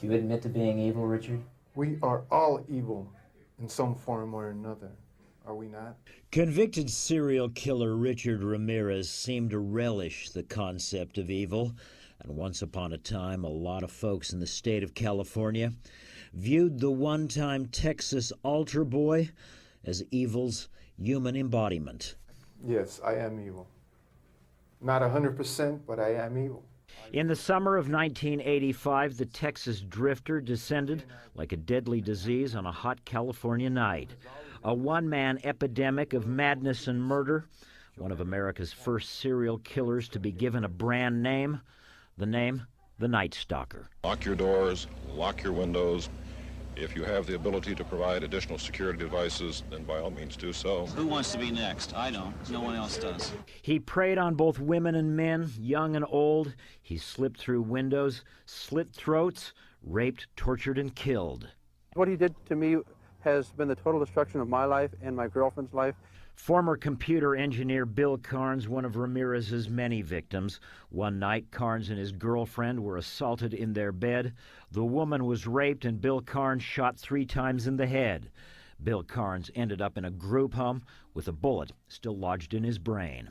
Do you admit to being evil, Richard? We are all evil in some form or another, are we not? Convicted serial killer Richard Ramírez seemed to relish the concept of evil, and once upon a time, a lot of folks in the state of California viewed the one-time Texas altar boy as evil's human embodiment. Yes, I am evil. Not 100%, but I am evil. In the summer of 1985, the Texas drifter descended like a deadly disease on a hot California night. A one-man epidemic of madness and murder, one of America's first serial killers to be given a brand name, the Night Stalker. Lock your doors, lock your windows. If you have the ability to provide additional security devices, then by all means do so. Who wants to be next? I don't. No one else does. He preyed on both women and men, young and old. He slipped through windows, slit throats, raped, tortured, and killed. What he did to me has been the total destruction of my life and my girlfriend's life. Former computer engineer Bill Carnes, one of Ramírez's many victims. One night, Carnes and his girlfriend were assaulted in their bed. The woman was raped and Bill Carnes shot 3 times in the head. Bill Carnes ended up in a group home with a bullet still lodged in his brain.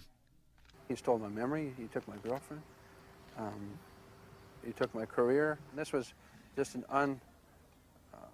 He stole my memory. He took my girlfriend. He took my career. And this was just an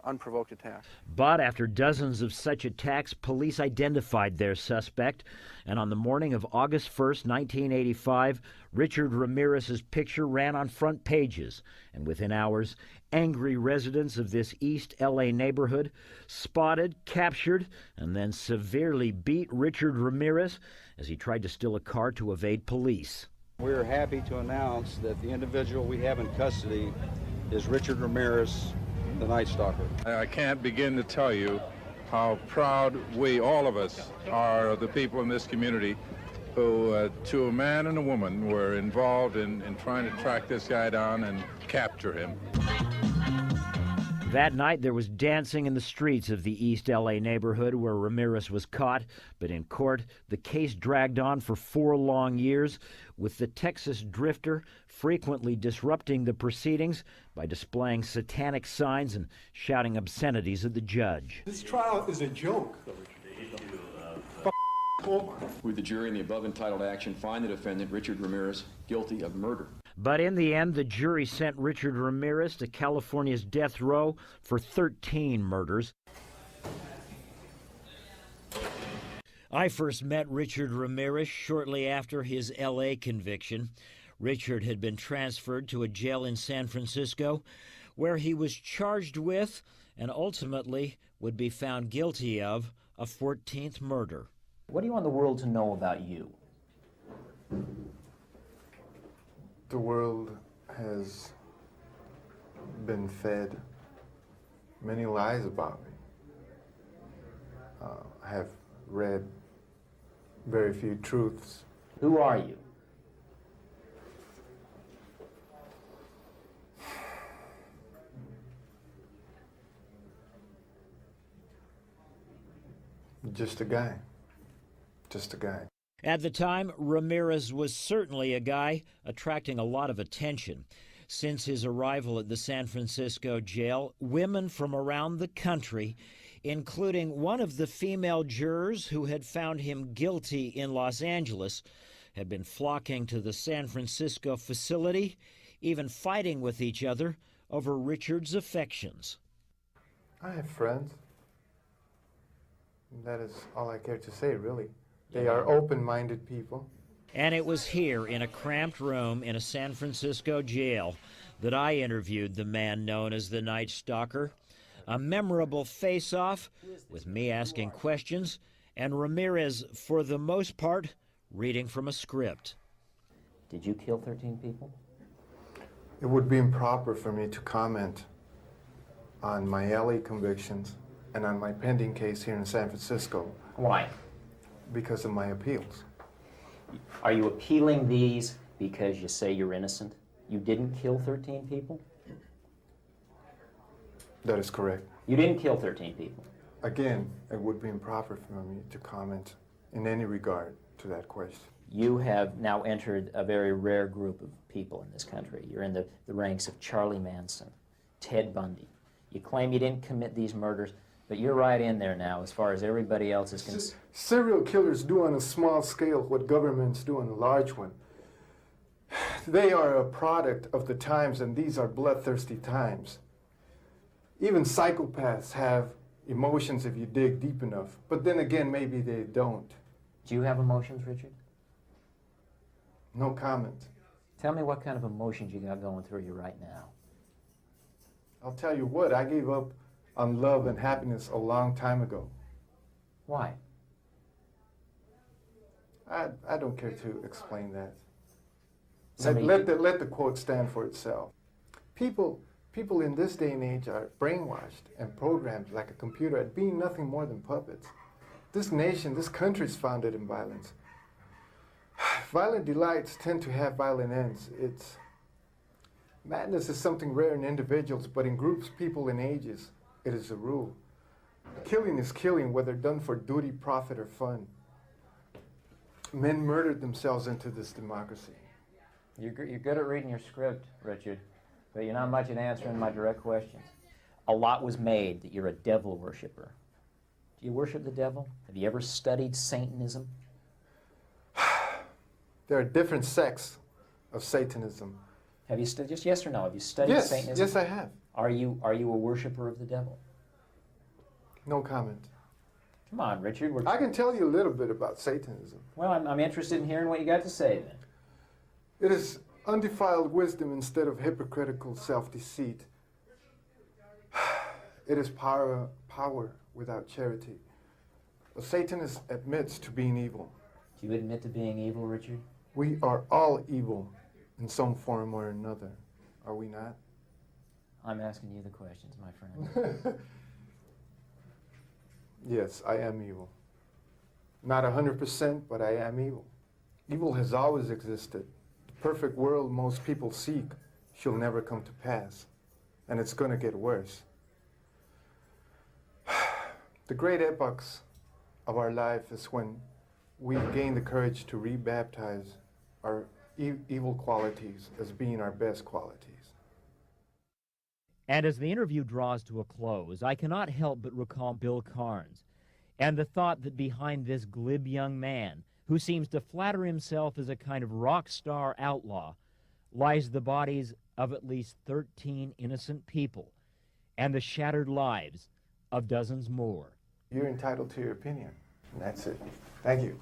unprovoked attack. But after dozens of such attacks, police identified their suspect, and on the morning of August 1st, 1985, Richard Ramírez's picture ran on front pages, and within hours, angry residents of this East LA neighborhood spotted, captured, and then severely beat Richard Ramírez as he tried to steal a car to evade police. We're happy to announce that the individual we have in custody is Richard Ramírez, the Night Stalker. I can't begin to tell you how proud we, all of us, are of the people in this community who, to a man and a woman, were involved in trying to track this guy down and capture him. That night, there was dancing in the streets of the East LA neighborhood where Ramírez was caught, but in court, the case dragged on for 4 long years, with the Texas drifter frequently disrupting the proceedings by displaying satanic signs and shouting obscenities at the judge. This trial is a joke. Would the jury in the above entitled action find the defendant, Richard Ramírez, guilty of murder? But in the end, the jury sent Richard Ramírez to California's death row for 13 murders. I first met Richard Ramírez shortly after his L.A. conviction. Richard had been transferred to a jail in San Francisco, where he was charged with and ultimately would be found guilty of a 14th murder. What do you want the world to know about you? The world has been fed many lies about me. I have read very few truths. Who are you? Just a guy. Just a guy. At the time, Ramírez was certainly a guy attracting a lot of attention. Since his arrival at the San Francisco jail, women from around the country, including one of the female jurors who had found him guilty in Los Angeles, had been flocking to the San Francisco facility, even fighting with each other over Richard's affections. I have friends. That is all I care to say, really. They are open-minded people. And it was here, in a cramped room in a San Francisco jail, that I interviewed the man known as the Night Stalker. A memorable face-off, with me asking questions, and Ramírez, for the most part, reading from a script. Did you kill 13 people? It would be improper for me to comment on my LA convictions and on my pending case here in San Francisco. Why? Because of my appeals. Are you appealing these because you say you're innocent? You didn't kill 13 people? That is correct. You didn't kill 13 people? Again, it would be improper for me to comment in any regard to that question. You have now entered a very rare group of people in this country. You're in the ranks of Charlie Manson, Ted Bundy. You claim you didn't commit these murders, but you're right in there now as far as everybody else is concerned. Serial killers do on a small scale what governments do on a large one. They are a product of the times, and these are bloodthirsty times. Even psychopaths have emotions if you dig deep enough, but then again, maybe they don't. Do you have emotions, Richard? No comment. Tell me what kind of emotions you got going through you right now. I'll tell you what, I gave up on love and happiness a long time ago. Why? I don't care to explain that. Somebody- Let the quote stand for itself. People in this day and age are brainwashed and programmed like a computer at being nothing more than puppets. This nation, this country is founded in violence. Violent delights tend to have violent ends. Madness is something rare in individuals, but in groups, people, and ages, it is a rule. Killing is killing, whether done for duty, profit, or fun. Men murdered themselves into this democracy. You're good at reading your script, Richard, but you're not much at answering my direct questions. A lot was made that you're a devil worshiper. Do you worship the devil? Have you ever studied Satanism? There are different sects of Satanism. Have you just yes or no? Have you studied Satanism? Yes, I have. Are you a worshiper of the devil? No comment. Come on, Richard. I can tell you a little bit about Satanism. Well, I'm interested in hearing what you got to say then. It is undefiled wisdom instead of hypocritical self-deceit. It is power without charity. A Satanist admits to being evil. Do you admit to being evil, Richard? We are all evil in some form or another, are we not? I'm asking you the questions, my friend. Yes, I am evil. Not 100%, but I am evil. Evil has always existed. The perfect world most people seek shall never come to pass, and it's going to get worse. The great epochs of our life is when we gain the courage to rebaptize our evil qualities as being our best qualities. And as the interview draws to a close, I cannot help but recall Bill Carnes and the thought that behind this glib young man, who seems to flatter himself as a kind of rock star outlaw, lies the bodies of at least 13 innocent people and the shattered lives of dozens more. You're entitled to your opinion, and that's it. Thank you.